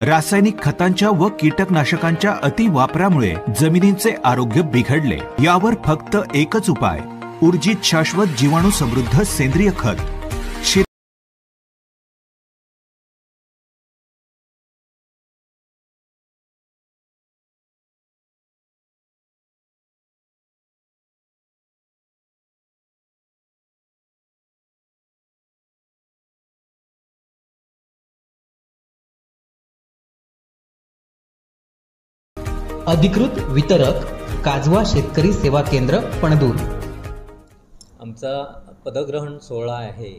रासायनिक खतांच्या व कीटकनाशकांच्या अतिवापरामुळे जमिनींचे आरोग्य बिघडले। यावर फक्त एकच उपाय, ऊर्जित शाश्वत जीवाणू समृद्ध सेंद्रिय खत। अधिकृत वितरक काजवा शेतकरी सेवा केंद्र पणदूर। आमचा पदग्रहण सोहळा आहे,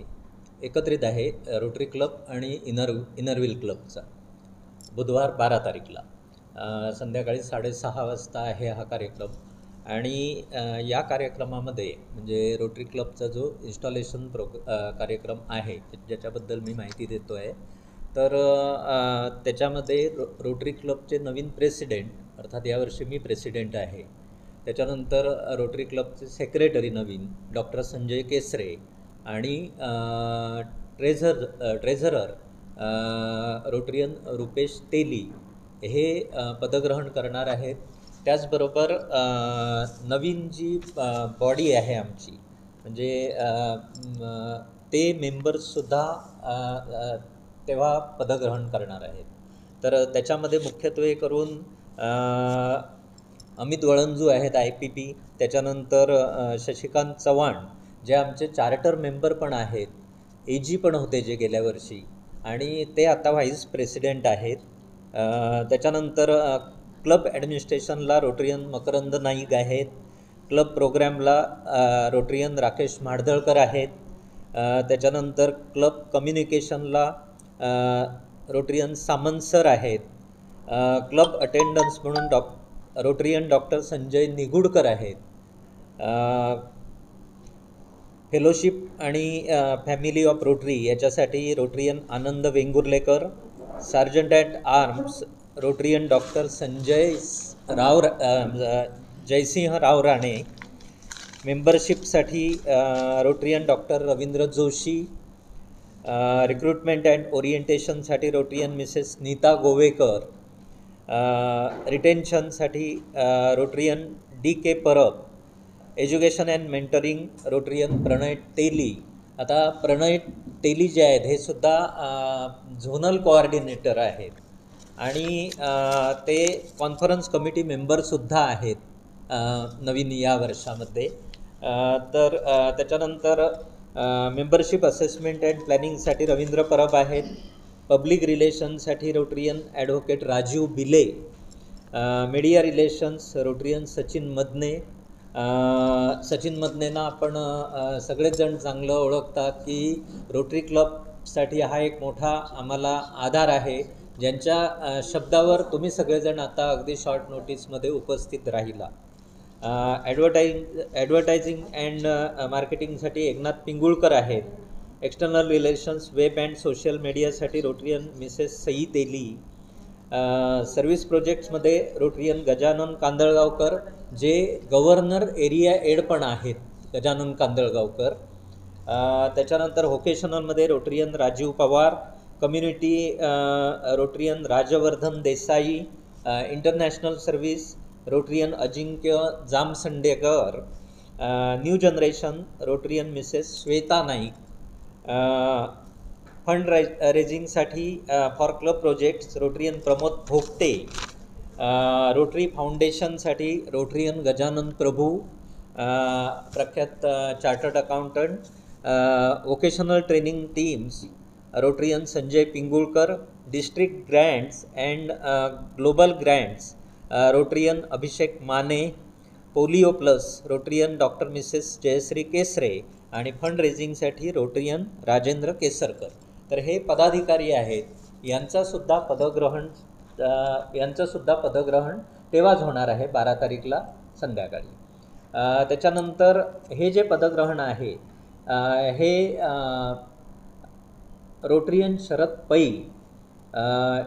एकत्रित आहे रोटरी क्लब आणि इनरव्हील क्लबचा। बुधवार 12 तारीखला संध्याकाळी 6:30 वाजता आहे हा कार्यक्रम। आणि या कार्यक्रमामध्ये म्हणजे रोटरी क्लबचा जो इन्स्टॉलेशन कार्यक्रम आहे ज्याच्याबद्दल मी माहिती देतो आहे, तर त्याच्यामध्ये रोटरी क्लबचे नवीन प्रेसिडेंट, अर्थात यावर्षी मी प्रेसिडेंट आहे, त्याच्यानंतर रोटरी क्लबचे सेक्रेटरी नवीन डॉक्टर संजय केसरे आणि ट्रेझरर रोटरियन रुपेश तेली हे पदग्रहण करणार आहेत। त्याचबरोबर नवीन जी बॉडी आहे आमची, म्हणजे ते मेंबर्ससुद्धा तेव्हा पदग्रहण करणार आहेत। तर त्याच्यामध्ये मुख्यत्वे करून अमित वळंजू आहेत IPP, त्याच्यानंतर शशिकांत चव्हाण जे आमचे चार्टर मेंबर पण आहेत, AG पण होते जे गेल्या वर्षी, आणि ते आता व्हाईस प्रेसिडेंट आहेत। त्याच्यानंतर क्लब ॲडमिनिस्ट्रेशनला रोटरियन मकरंद नाईक आहेत, क्लब प्रोग्रॅमला रोटरियन राकेश म्हाडदळकर आहेत, त्याच्यानंतर क्लब कम्युनिकेशनला रोटरियन सामंत सर आहेत, क्लब अटेंडन्स म्हणून रोटरियन डॉक्टर संजय निगुडकर आहेत, फेलोशिप आणि फॅमिली ऑफ रोटरी याच्यासाठी Rotarian Anand Vengurlekar, sergeant at arms Rotarian doctor Jaysingh Rao Rane, मेंबरशिपसाठी Rotarian doctor Ravindra Joshi, recruitment and ओरिएंटेशनसाठी रोटरियन मिसेस नीता गोवेकर, रिटेन्शनसाठी Rotarian DK Parab, education and mentoring Rotarian Pranay तेली। आता प्रणय तेली जे आहेत हे सुद्धा झोनल कोऑर्डिनेटर आहेत आणि ते कॉन्फरन्स कमिटी मेंबरसुद्धा आहेत नवीन या वर्षामध्ये। तर त्याच्यानंतर मेंबरशिप असेसमेंट अँड प्लॅनिंगसाठी रवींद्र परब आहेत, पब्लिक रिलेशनसाठी Rotarian advocate Rajeev Bile, media relations Rotarian Sachin Madane. Sachin मदनेंना आपण सगळेच जण चांगलं ओळखतात की रोटरी क्लबसाठी हा एक मोठा आम्हाला आधार आहे, ज्यांच्या शब्दावर तुम्ही सगळेजण आता अगदी शॉर्ट नोटीसमध्ये उपस्थित राहिला। ॲडव्हर्टायझिंग अँड मार्केटिंगसाठी एकनाथ पिंगुळकर आहेत, external relations web and social मीडियासाठी Rotarian Mrs Sai Teli, service प्रोजेक्ट्समध्ये रोटरियन गजानन कांदळगावकर जे गव्हर्नर एरिया एड पण आहेत, गजानन कांदळगावकर। त्याच्यानंतर व्होकेशनलमध्ये Rotarian Rajeev Pawar, community Rotarian Rajvardhan Desai, international service Rotarian Ajinkya Jamsandekar, new generation Rotarian Mrs Shweta Naik, fund रेझिंगसाठी for club projects Rotarian Pramod Bhogate, Rotary फाउंडेशनसाठी रोटरियन गजानन प्रभू, प्रख्यात chartered accountant, vocational training teams Rotarian Sanjay Pingulkar, district grants and global grants Rotarian Abhishek Mane, polio plus Rotarian doctor Mrs Jayashree Kesare आणि fund रेझिंगसाठी Rotarian Rajendra Kesarkar. तर हे पदाधिकारी आहेत, यांचासुद्धा पदग्रहण तेव्हाच होणार आहे 12 तारीखला संध्याकाळी। त्याच्यानंतर हे जे पदग्रहण आहे हे रोटरियन शरद पै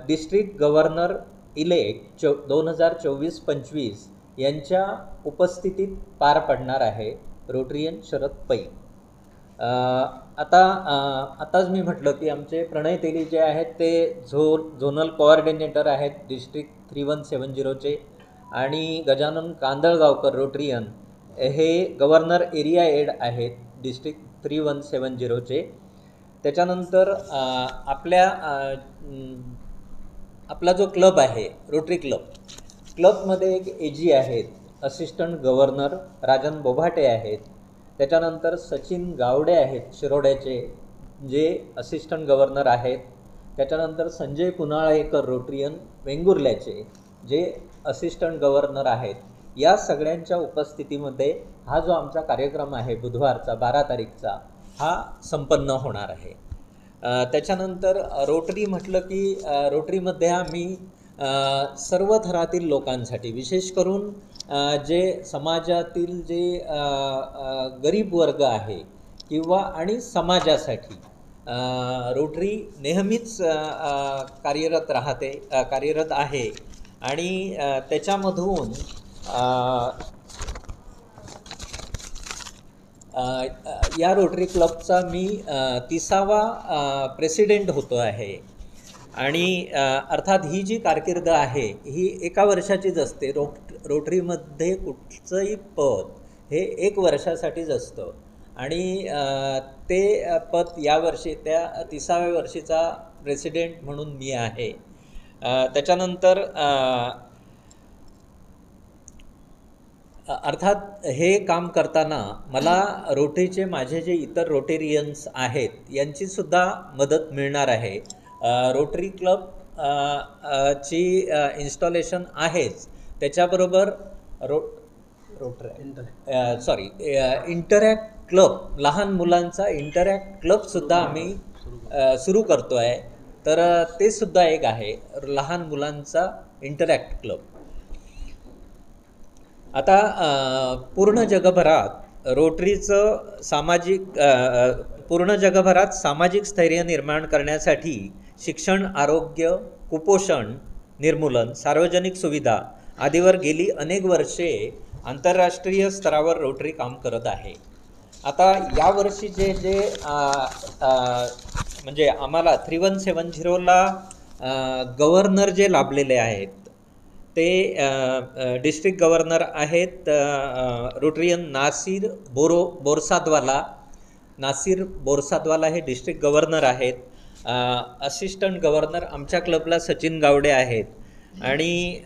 डिस्ट्रिक्ट गव्हर्नर इलेक्ट 2024-25 यांच्या उपस्थितीत पार पडणार आहे। रोटरियन शरद पै आताच मी म्हटलं की आमचे प्रणय तेली जे आहेत ते झोनल कोऑर्डिनेटर आहेत डिस्ट्रिक्ट 3170चे, आणि गजानन कांदळगावकर रोटरियन हे गव्हर्नर एरिया हेड आहेत डिस्ट्रिक्ट 3170चे. त्याच्यानंतर आपला जो क्लब आहे रोटरी क्लबमध्ये एक AG आहेत असिस्टंट गव्हर्नर राजन बोभाटे आहेत. त्याच्यानंतर सचिन गावडे आहेत शिरोड्याचे जे असिस्टंट गव्हर्नर आहेत. त्याच्यानंतर संजय कुणाळेकर रोटरियन वेंगुर्ल्याचे जे असिस्टंट गव्हर्नर आहेत. या सगळ्यांच्या उपस्थितीमध्ये हा जो आमचा कार्यक्रम आहे बुधवारचा 12 तारीखचा हा संपन्न होणार आहे. त्याच्यानंतर रोटरी म्हटलं की रोटरीमध्ये आम्ही सर्व थरातील लोकांसाठी, विशेष करून जे समाजातील जे गरीब वर्ग आहे किंवा आणि समाजासाठी रोटरी नेहमीच कार्यरत आहे. आणि त्याच्यामधून या रोटरी क्लबचा मी 30वा प्रेसिडेंट होतो आहे. आणि अर्थात ही जी कारकीर्द आहे ही एका वर्षाचीच असते. रोटरीमध्ये कुठचंही पद हे 1 वर्षासाठीच असतं, आणि ते पद यावर्षी त्या 30व्या वर्षीचा प्रेसिडेंट म्हणून मी आहे. त्याच्यानंतर अर्थात हे काम करताना मला रोटरीचे माझे जे इतर रोटेरियन्स आहेत यांचीसुद्धा मदत मिळणार आहे. रोटरी क्लब ची इन्स्टॉलेशन आहेच, त्याच्याबरोबर इंटरॅक्ट क्लब, लहान मुलांचा इंटरॅक्ट क्लबसुद्धा आम्ही सुरू करतो आहे. तर ते सुद्धा एक आहे लहान मुलांचा इंटरॅक्ट क्लब. आता पूर्ण जगभरात रोटरीचं पूर्ण जगभरात सामाजिक स्थैर्य निर्माण करण्यासाठी शिक्षण, आरोग्य, कुपोषण निर्मूलन, सार्वजनिक सुविधा आदीवर गेली अनेक वर्षे आंतरराष्ट्रीय स्तरावर रोटरी काम करत आहे. आता यावर्षी जे म्हणजे आम्हाला 3170ला गव्हर्नर जे लाभलेले आहेत ते डिस्ट्रिक्ट गव्हर्नर आहेत रोटरियन नासिर बोरसादवाला हे डिस्ट्रिक्ट गव्हर्नर आहेत. असिस्टंट गव्हर्नर आमच्या क्लबला सचिन गावडे आहेत. आणि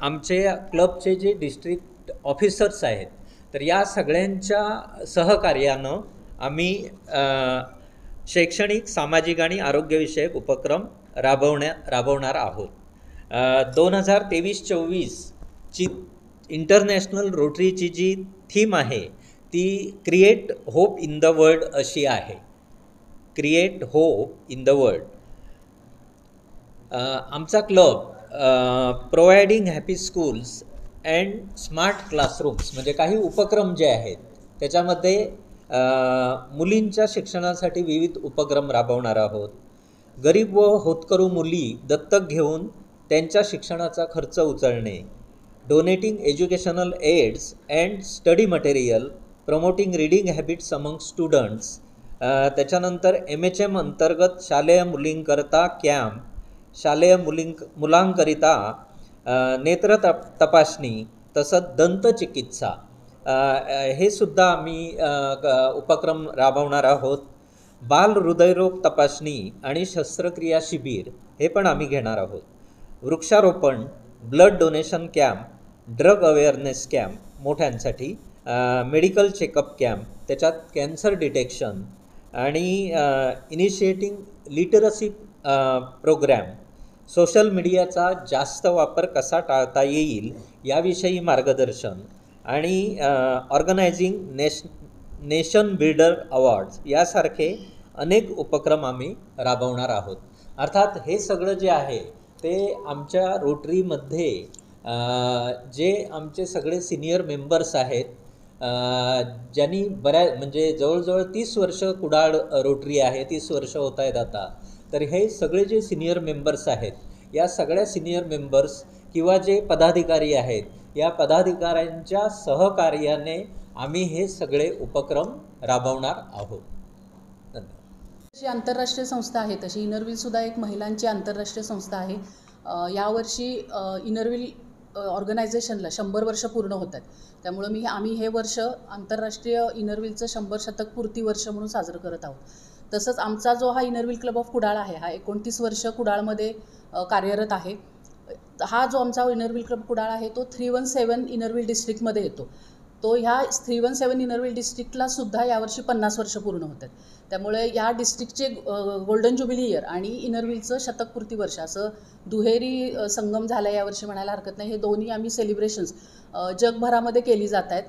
आमचे क्लबचे जे डिस्ट्रिक्ट ऑफिसर्स आहेत, तर या सगळ्यांच्या सहकार्यानं आम्ही शैक्षणिक, सामाजिक आणि आरोग्यविषयक उपक्रम राबवणार आहोत. 2023-24ची इंटरनॅशनल रोटरीची जी थीम आहे ती create hope in the world अशी आहे. Create hope in the world. आमचा club providing happy schools and smart classrooms म्हणजे काही उपक्रम जे आहेत त्याच्यामध्ये मुलींच्या शिक्षणासाठी विविध उपक्रम राबवणार आहोत. गरीब व होतकरू मुली दत्तक घेऊन त्यांच्या शिक्षणाचा खर्च उचलणे, donating educational aids and study material, promoting reading habits among students. त्याच्यानंतर MHM अंतर्गत शालेय मुलींकरता कॅम्प, शालेय मुलांकरिता नेत्र तपासणी, तसंच दंतचिकित्सा हे सुद्धा आम्ही उपक्रम राबवणार आहोत. बाल हृदयरोग तपासणी आणि शस्त्रक्रिया शिबिर हे पण आम्ही घेणार आहोत. वृक्षारोपण, blood donation camp, drug awareness camp मोठ्यांसाठी, मेडिकल चेकअप कॅम्प, त्याच्यात कॅन्सर डिटेक्शन आणि इनिशिएटिंग लिटरसी प्रोग्रॅम, सोशल मीडियाचा जास्त वापर कसा टाळता येईल याविषयी मार्गदर्शन आणि ऑर्गनायझिंग नेशन बिल्डर अवॉर्ड्स यासारखे अनेक उपक्रम आम्ही राबवणार आहोत. अर्थात हे सगळं जे आहे ते आमच्या रोटरीमध्ये जे आमचे सगळे सिनियर मेंबर्स आहेत ज्यांनी म्हणजे जवळजवळ 30 वर्ष कुडाळ रोटरी आहे, 30 वर्ष होत आहेत आता. तर हे सगळे जे सिनियर मेंबर्स आहेत या सगळ्या सिनियर मेंबर्स किंवा जे पदाधिकारी आहेत या पदाधिकाऱ्यांच्या सहकार्याने आम्ही हे सगळे उपक्रम राबवणार आहोत. जी आंतरराष्ट्रीय संस्था आहे तशी इनरव्हीलसुद्धा एक महिलांची आंतरराष्ट्रीय संस्था आहे. यावर्षी इनरव्हील ऑर्गनायझेशनला 100 वर्ष पूर्ण होत आहेत. त्यामुळं आम्ही हे वर्ष आंतरराष्ट्रीय इनरव्हीलचं 100 शतकपूर्ती वर्ष म्हणून साजरं करत आहोत. तसंच आमचा जो हा इनरव्हील क्लब ऑफ कुडाळ आहे हा 29 वर्ष कुडाळमध्ये कार्यरत आहे. हा जो आमचा इनरव्हील क्लब कुडाळ आहे तो 317 इनरव्हील डिस्ट्रिक्टमध्ये येतो. तो ह्या 317 इनरव्हील डिस्ट्रिक्टला सुद्धा यावर्षी 50 वर्ष पूर्ण होत आहेत. त्यामुळे या डिस्ट्रिक्टचे गोल्डन ज्युबिली इयर आणि इनरव्हीलचं शतकपूर्ती वर्ष असं दुहेरी संगम झाला यावर्षी म्हणायला हरकत नाही. हे दोन्ही आम्ही सेलिब्रेशन्स जगभरामध्ये केली जात आहेत.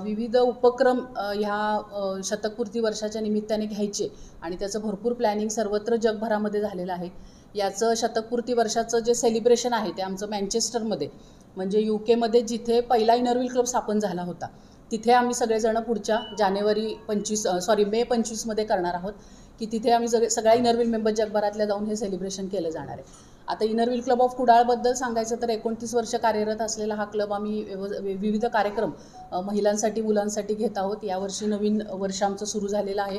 विविध उपक्रम ह्या शतकपूर्ती वर्षाच्या निमित्ताने घ्यायचे आणि त्याचं भरपूर प्लॅनिंग सर्वत्र जगभरामध्ये झालेलं आहे. याचं शतकपूर्ती वर्षाचं जे सेलिब्रेशन आहे ते आमचं मँचेस्टरमध्ये म्हणजे UKमध्ये जिथे पहिला इनरव्हील क्लब स्थापन झाला होता तिथे आम्ही सगळेजण पुढच्या मे 25मध्ये करणार आहोत की तिथे आम्ही सगळ्या इनरव्हील मेंबर जगभरातल्या जाऊन हे सेलिब्रेशन केलं जाणार आहे. आता इनरव्हील क्लब ऑफ कुडाळबद्दल सांगायचं तर 29 वर्ष कार्यरत असलेला हा क्लब आम्ही विविध कार्यक्रम महिलांसाठी मुलांसाठी घेत आहोत. यावर्षी नवीन वर्ष आमचं सुरू झालेलं आहे.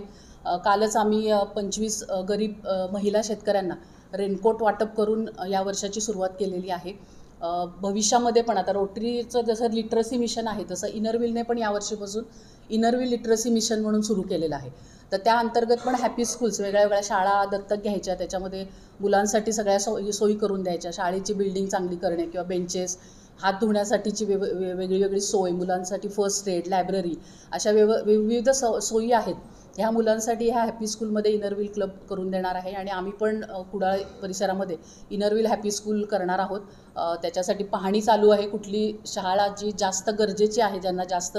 कालच आम्ही 25 गरीब महिला शेतकऱ्यांना रेनकोट वाटप करून या वर्षाची सुरुवात केलेली आहे. भविष्यामध्ये पण आता रोटरीचं जसं लिटरसी मिशन आहे तसं इनरव्हीलने पण यावर्षीपासून इनरव्हील लिटरसी मिशन म्हणून सुरू केलेलं आहे. तर त्या अंतर्गत पण हॅपी स्कूल्स वेगळ्या वेगळ्या शाळा दत्तक घ्यायच्या, त्याच्यामध्ये मुलांसाठी सगळ्या सोयी करून द्यायच्या, शाळेची बिल्डिंग चांगली करणे किंवा बेंचेस, हात धुण्यासाठीची वेगळी वेगळी सोय, मुलांसाठी फर्स्ट एड, लायब्ररी अशा विविध सोयी आहेत. ह्या मुलांसाठी ह्या हॅपी स्कूलमध्ये इनरव्हील क्लब करून देणार आहे आणि आम्ही पण कुडाळ परिसरामध्ये इनरव्हील हॅपी स्कूल करणार आहोत. त्याच्यासाठी पाहणी चालू आहे. कुठली शाळा जी जास्त गरजेची आहे, ज्यांना जास्त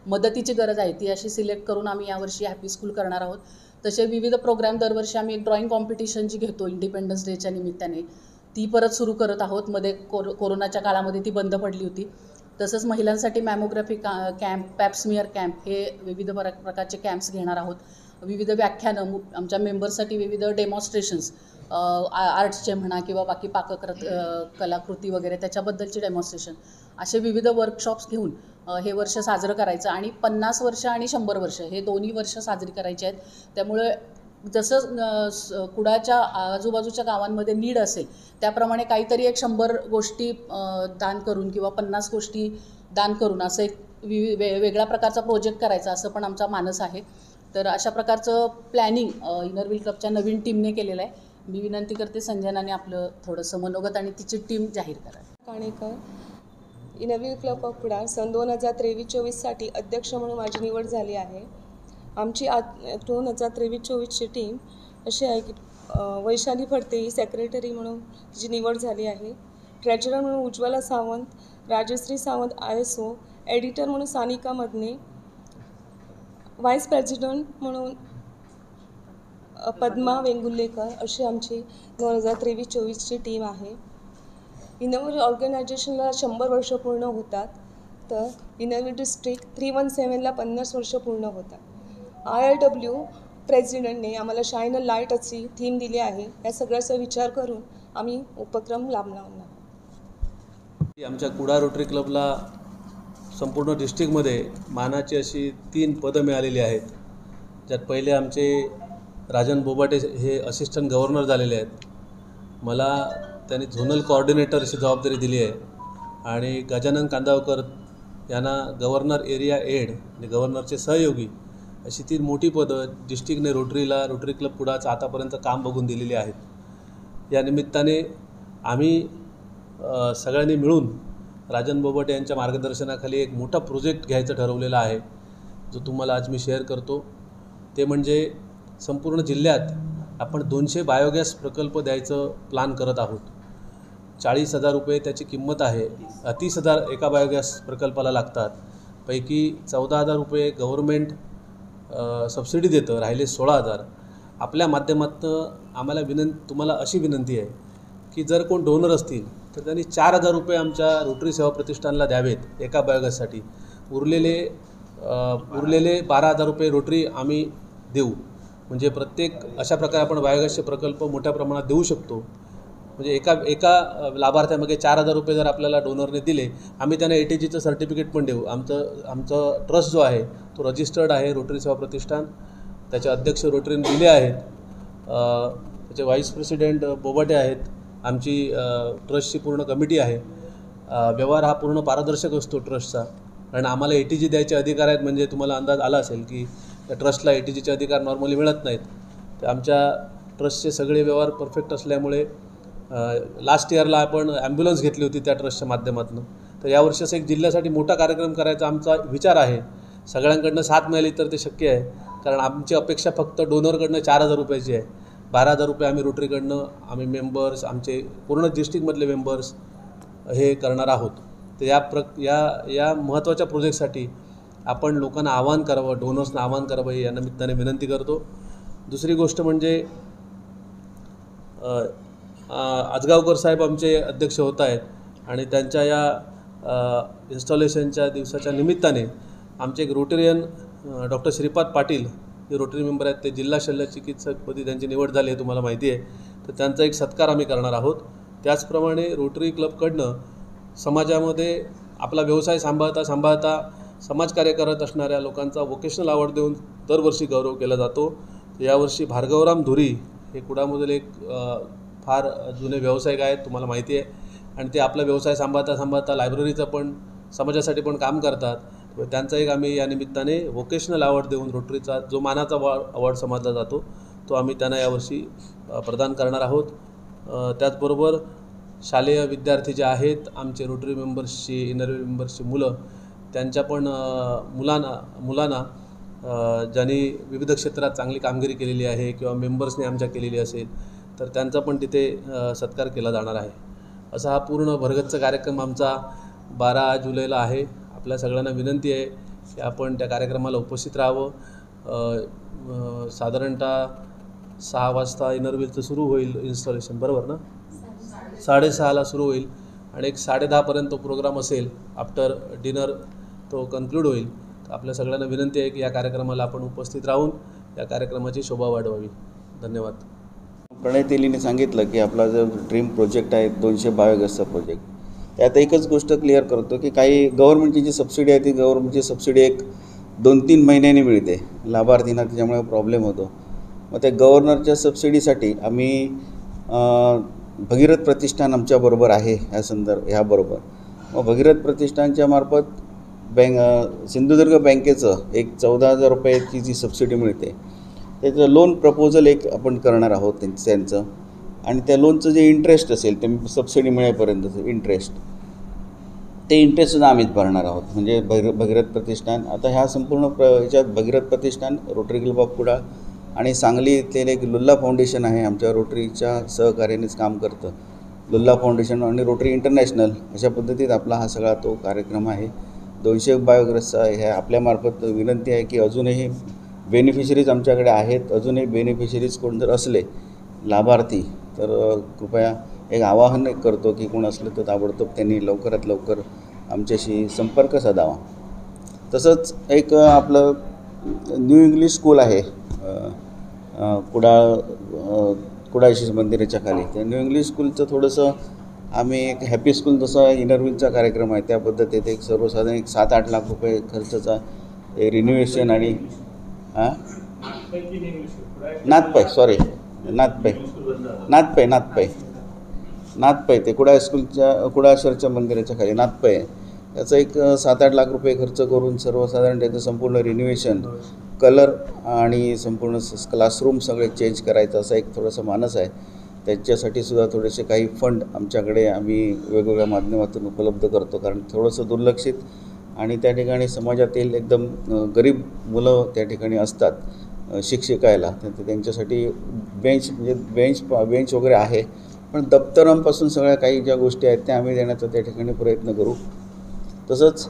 मदतीची गरज आहे ती अशी सिलेक्ट करून आम्ही यावर्षी हॅपी स्कूल करणार आहोत. तसे विविध प्रोग्राम दरवर्षी आम्ही एक ड्रॉइंग कॉम्पिटिशन जी घेतो इंडिपेंडन्स डेच्या निमित्ताने ती परत सुरू करत आहोत. मध्ये कोरोनाच्या काळामध्ये ती बंद पडली होती. तसंच महिलांसाठी मॅमोग्राफी कॅम्प, पॅप्समियर कॅम्प हे विविध प्रकारचे कॅम्प्स घेणार आहोत. विविध व्याख्यानं आमच्या मेंबर्ससाठी, विविध डेमॉन्स्ट्रेशन्स आर्ट्सचे म्हणा किंवा बाकी कलाकृती वगैरे त्याच्याबद्दलचे डेमॉन्स्ट्रेशन असे विविध वर्कशॉप्स घेऊन हे वर्ष साजरं करायचं आणि 50 वर्ष आणि 100 वर्ष हे दोन्ही वर्ष साजरी करायची आहेत. त्यामुळे जसं कुडाच्या आजूबाजूच्या गावांमध्ये नीड असेल त्याप्रमाणे काहीतरी एक 100 गोष्टी दान करून किंवा 50 गोष्टी दान करून असं एक वेगळ्या प्रकारचा प्रोजेक्ट करायचा असं पण आमचा मानस आहे. तर अशा प्रकारचं प्लॅनिंग इनरव्हील क्लबच्या नवीन टीमने केलेलं आहे. मी विनंती करते संजनाने आपलं थोडंसं मनोगत आणि तिची टीम जाहीर करावी. Kanekar, Inner Wheel club of Kudal सन 2023-24साठी अध्यक्ष म्हणून माझी निवड झाली आहे. आमची 2023-24ची टीम अशी आहे की वैशाली फडते ही सेक्रेटरी म्हणून तिची निवड झाली आहे. ट्रेजरर म्हणून उज्ज्वला सावंत, राजश्री सावंत ISO, एडिटर म्हणून सानिका मदने, व्हाईस प्रेसिडेंट म्हणून पद्मा वेंगुर्लेकर अशी आमची 2023-24ची टीम आहे. इनरव्हील ऑर्गनायझेशनला 100 वर्ष पूर्ण होतात. तर इनरव्हील डिस्ट्रिक्ट 317ला 50 वर्ष पूर्ण होतात. IRW प्रेसिडेंटने आम्हाला शाईन अ लाईट अशी थीम दिली आहे. या सगळ्याचा विचार करून आम्ही उपक्रम लांबणार आहोत. आमच्या कुडाळ रोटरी क्लबला संपूर्ण डिस्ट्रिक्टमध्ये मानाची अशी 3 पदं मिळालेली आहेत. ज्यात पहिले आमचे राजन बोबाटे हे असिस्टंट गव्हर्नर झालेले आहेत. मला त्यांनी झोनल कोऑर्डिनेटर अशी जबाबदारी दिली आहे आणि गजानन कांदावकर यांना गव्हर्नर एरिया एड आणि गव्हर्नरचे सहयोगी अशी 3 मोठी पदं डिस्ट्रिक्टने रोटरी क्लब कुडाळचं आतापर्यंत काम बघून दिलेली आहेत. या निमित्ताने आम्ही सगळ्यांनी मिळून राजन बोबाटे यांच्या मार्गदर्शनाखाली एक मोठा प्रोजेक्ट घ्यायचं ठरवलेला आहे, जो तुम्हाला आज मी शेअर करतो. ते म्हणजे संपूर्ण जिल्ह्यात आपण 200 बायोगॅस प्रकल्प द्यायचं प्लान करत आहोत. 40,000 रुपये त्याची किंमत आहे. 30,000 एका बायोगॅस प्रकल्पाला लागतात. पैकी 14,000 रुपये गव्हर्मेंट सबसिडी देतं, राहिले 16,000. आपल्या माध्यमातून आम्हाला तुम्हाला अशी विनंती आहे की जर कोण डोनर असतील तर त्यांनी 4,000 रुपये आमच्या रोटरी सेवा प्रतिष्ठानला द्यावेत एका बायोगॅससाठी. उरलेले 12,000 रुपये रोटरी आम्ही देऊ. म्हणजे प्रत्येक अशा प्रकारे आपण बायोगॅसचे प्रकल्प मोठ्या प्रमाणात देऊ शकतो. म्हणजे एका लाभार्थ्यामागे 4,000 रुपये जर आपल्याला डोनरने दिले, आम्ही त्यांना ATGचं सर्टिफिकेट पण देऊ. आमचं ट्रस्ट जो आहे तो रजिस्टर्ड आहे रोटरी सेवा प्रतिष्ठान. त्याचे अध्यक्ष रोटरीने दिले आहेत त्याचे व्हाईस प्रेसिडेंट बोबाटे आहेत. आमची ट्रस्टची पूर्ण कमिटी आहे. व्यवहार हा पूर्ण पारदर्शक असतो ट्रस्टचा, कारण आम्हाला ATG द्यायचे अधिकार आहेत. म्हणजे तुम्हाला अंदाज आला असेल की त्या ट्रस्टला ATGचे अधिकार नॉर्मली मिळत नाहीत. तर आमच्या ट्रस्टचे सगळे व्यवहार परफेक्ट असल्यामुळे लास्ट इयरला आपण ॲम्ब्युलन्स घेतली होती त्या ट्रस्टच्या माध्यमातून. तर यावर्षी असं एक जिल्ह्यासाठी मोठा कार्यक्रम करायचा आमचा विचार आहे. सगळ्यांकडनं साथ मिळाली तर ते शक्य आहे, कारण आमची अपेक्षा फक्त डोनरकडनं 4,000 रुपयाची आहे. 12,000 रुपये आम्ही रोटरीकडनं आम्ही मेंबर्स, आमचे पूर्ण डिस्ट्रिक्टमधले मेंबर्स हे करणार आहोत. तर या महत्त्वाच्या प्रोजेक्टसाठी आपण लोकांना आवाहन करावं, डोनर्सना आवाहन करावं, या निमित्ताने विनंती करतो. दुसरी गोष्ट म्हणजे आजगावकर साहेब आमचे अध्यक्ष होत आहेत आणि त्यांच्या या इन्स्टॉलेशनच्या दिवसाच्या निमित्ताने आमचे एक रोटेरियन डॉक्टर श्रीपाद पाटील हे रोटरी मेंबर आहेत. ते जिल्हा शल्य चिकित्सकपदी त्यांची निवड झाली आहे, तुम्हाला माहिती आहे. तर त्यांचा एक सत्कार आम्ही करणार आहोत. त्याचप्रमाणे रोटरी क्लबकडनं समाजामध्ये आपला व्यवसाय सांभाळता समाजकार्य करत असणाऱ्या लोकांचा वोकेशनल अवॉर्ड देऊन दरवर्षी गौरव केला जातो. तर यावर्षी भार्गवराम धुरी हे कुडामधील एक फार जुने व्यावसायिक आहेत, तुम्हाला माहिती आहे. आणि ते आपला व्यवसाय सांभाळता लायब्ररीचं पण समाजासाठी पण काम करतात. त्यांचा एक आम्ही या निमित्ताने वोकेशनल अवॉर्ड देऊन रोटरीचा जो मानाचा अवॉर्ड समजला जातो तो आम्ही त्यांना यावर्षी प्रदान करणार आहोत. त्याचबरोबर शालेय विद्यार्थी जे आहेत आमचे रोटरी मेंबर्सची, इनरव्हील मेंबर्सची मुलं, त्यांच्या पण मुलांना ज्यांनी विविध क्षेत्रात चांगली कामगिरी केलेली आहे किंवा मेंबर्सने आमच्या केलेली असेल तर त्यांचा पण तिथे सत्कार केला जाणार आहे. असा हा पूर्ण भरगच्च कार्यक्रम आमचा 12 जुलैला आहे. आपल्या सगळ्यांना विनंती आहे की आपण त्या कार्यक्रमाला उपस्थित राहावं. साधारणतः 6 वाजता इनरव्हीलचं सुरू होईल इन्स्टॉलेशन, बरोबर ना? 6:30ला सुरू होईल आणि एक 10:30पर्यंत तो प्रोग्राम असेल. आफ्टर डिनर तो कन्क्लूड होईल. तर आपल्या सगळ्यांना विनंती आहे की या कार्यक्रमाला आपण उपस्थित राहून या कार्यक्रमाची शोभा वाढवावी. धन्यवाद. प्रणय तेलीने सांगितलं की आपला जो ड्रीम प्रोजेक्ट आहे 200 बायोगॅसचा प्रोजेक्ट, त्यात एकच गोष्ट क्लिअर करतो की काही गव्हर्नमेंटची जी सबसिडी आहे ती गव्हर्नमेंटची सबसिडी एक 2-3 महिन्यांनी मिळते लाभार्थींना, त्याच्यामुळे प्रॉब्लेम होतो. मग त्या गव्हर्नरच्या सबसिडीसाठी आम्ही भगीरथ प्रतिष्ठान आमच्याबरोबर आहे ह्याबरोबर. मग भगीरथ प्रतिष्ठानच्या मार्फत सिंधुदुर्ग बँकेचं एक 14,000 रुपयाची जी सबसिडी मिळते त्याचं लोन प्रपोजल एक आपण करणार आहोत त्यांचं. आणि त्या लोनचं जे इंटरेस्ट असेल ते सबसिडी मिळेपर्यंतचं इंटरेस्ट, ते इंटरेस्टसुद्धा आम्हीच भरणार आहोत. म्हणजे भगीरथ प्रतिष्ठान आता ह्या संपूर्ण ह्याच्यात भगीरथ प्रतिष्ठान, रोटरी क्लब ऑफ कुडाळ आणि सांगली इथले एक लुल्ला फाउंडेशन आहे, आमच्या रोटरीच्या सहकार्यानेच काम करतं. लुल्ला फाउंडेशन आणि रोटरी इंटरनॅशनल अशा पद्धतीत आपला हा सगळा तो कार्यक्रम आहे. 200 बायोगॅसचा ह्या आपल्यामार्फत विनंती आहे की अजूनही बेनिफिशरीज आमच्याकडे आहेत. अजूनही बेनिफिशरीज कोण जर असले लाभार्थी तर कृपया एक आवाहन करतो की कोण असलं तर ताबडतोब त्यांनी लवकरात लवकर आमच्याशी संपर्क साधावा. तसंच एक आपलं न्यू इंग्लिश स्कूल आहे कुडाळ शिशु मंदिराच्या खाली. त्या न्यू इंग्लिश स्कूलचं थोडंसं आम्ही एक हॅपी स्कूल जसा इनरव्हीलचा कार्यक्रम आहे त्या पद्धतीत एक सर्वसाधारण एक 7-8 लाख रुपये खर्चाचा रिन्युएशन आणि नाथपै ते कुडाळ शहरच्या मंदिराच्या खाली नाथपै त्याचं एक 7-8 लाख रुपये खर्च करून सर्वसाधारण त्याचं संपूर्ण रिन्युएशन, कलर आणि संपूर्ण क्लासरूम सगळे चेंज करायचं असा एक थोडासा मानस आहे. त्याच्यासाठी सुद्धा थोडेसे काही फंड आमच्याकडे आम्ही वेगवेगळ्या माध्यमातून उपलब्ध करतो, कारण थोडंसं दुर्लक्षित आणि त्या ठिकाणी समाजातील एकदम गरीब मुलं त्या ठिकाणी असतात शिक्षिकायला. त्यांच्यासाठी बेंच वगैरे आहे, पण दप्तरांपासून सगळ्या काही ज्या गोष्टी आहेत त्या आम्ही देण्याचा त्या ठिकाणी प्रयत्न करू. तसंच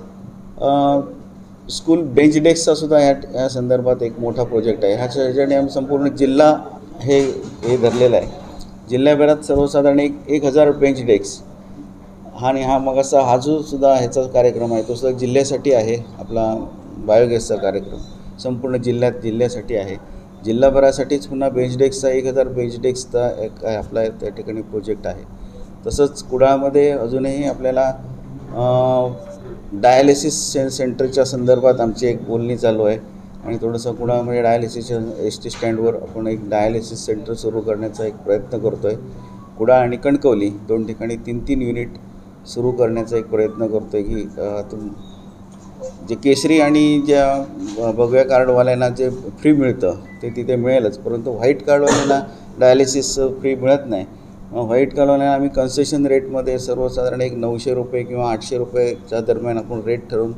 स्कूल बेंच डेस्कचा सुद्धा या संदर्भात एक मोठा प्रोजेक्ट आहे. ह्याच्याने आम्ही संपूर्ण जिल्हा हे धरलेला आहे. जिल्ह्याभरात सर्वसाधारण 1,000 बेंच डेस्क आणि हा जो सुद्धा ह्याचा कार्यक्रम आहे तो सुद्धा जिल्ह्यासाठी आहे. आपला बायोगॅसचा कार्यक्रम संपूर्ण जिल्ह्यासाठी आहे. जिल्हाभरासाठीच पुन्हा बेंच डेस्कचा 1,000 बेंच डेस्कचा एक आपला त्या ठिकाणी प्रोजेक्ट आहे. तसंच कुडाळमध्ये अजूनही आपल्याला डायलिसिस सेंटरच्या संदर्भात आमची एक बोलणी चालू आहे. आणि थोडंसं कुडामध्ये डायलिसिस एस टी स्टँडवर आपण एक डायलिसिस सेंटर सुरू करण्याचा एक प्रयत्न करतो आहे. कुडा आणि कणकवली 2 ठिकाणी 3-3 युनिट सुरू करण्याचा एक प्रयत्न करतो आहे की जे केसरी आणि ज्या भगव्या कार्डवाल्यांना जे फ्री मिळतं ते तिथे मिळेलच, परंतु व्हाईट कार्डवाल्यांना डायलिसिस फ्री मिळत नाही. मग व्हाईट कार्डवाल्यांना आम्ही कन्सेशन रेटमध्ये सर्वसाधारण एक 900 रुपये किंवा 800 रुपयेच्या दरम्यान आपण रेट ठरवून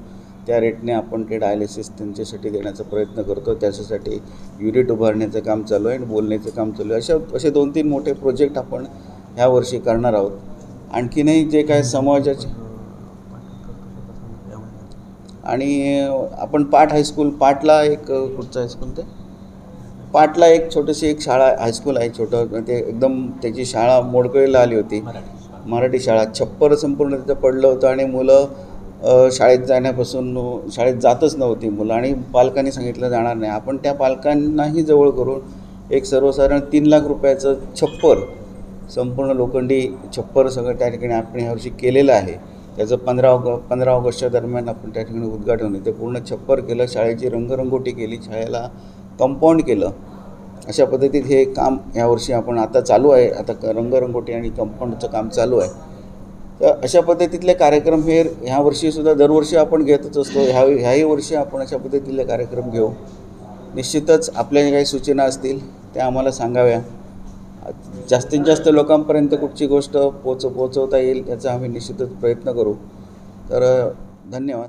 त्या रेटने आपण ते डायलिसिस त्यांच्यासाठी देण्याचा प्रयत्न करतो. त्याच्यासाठी युनिट उभारण्याचं काम चालू आहे आणि बोलण्याचं काम चालू आहे. असे 2-3 मोठे प्रोजेक्ट आपण ह्या वर्षी करणार आहोत. आणखीनही जे काय समाजाचे आणि आपण पाट हायस्कूल, पाटला एक कुठचं हायस्कूल ते पाटला एक छोटीशी एक शाळा हायस्कूल आहे छोटं, ते एकदम त्याची शाळा मोडकळीला आली होती, मराठी शाळा. छप्पर संपूर्ण तिथं पडलं होतं आणि मुलं शाळेत जाण्यापासून शाळेत जातच नव्हती मुलं आणि पालकांनी सांगितलं जाणार नाही. आपण त्या पालकांनाही जवळ करून एक सर्वसाधारण 3 लाख रुपयाचं छप्पर, संपूर्ण लोखंडी छप्पर सगळं त्या ठिकाणी आपण ह्यावर्षी केलेलं आहे. त्याचं 15 ऑगस्टच्या दरम्यान आपण त्या ठिकाणी उद्घाटन होते. पूर्ण छप्पर केलं, शाळेची रंगरंगोटी केली, शाळेला कंपाऊंड केलं. अशा पद्धतीत हे काम यावर्षी आपण आता चालू आहे. आता रंगरंगोटी आणि कंपाऊंडचं काम चालू आहे. तर अशा पद्धतीतले कार्यक्रम हे ह्या वर्षीसुद्धा दरवर्षी आपण घेतच असतो. ह्याही वर्षी आपण अशा पद्धतीतले कार्यक्रम घेऊ. निश्चितच आपल्या काही सूचना असतील त्या आम्हाला सांगाव्या. जास्तीत जास्त लोकांपर्यंत कुठची गोष्ट पोचवता येईल याचा आम्ही निश्चितच प्रयत्न करू. तर धन्यवाद.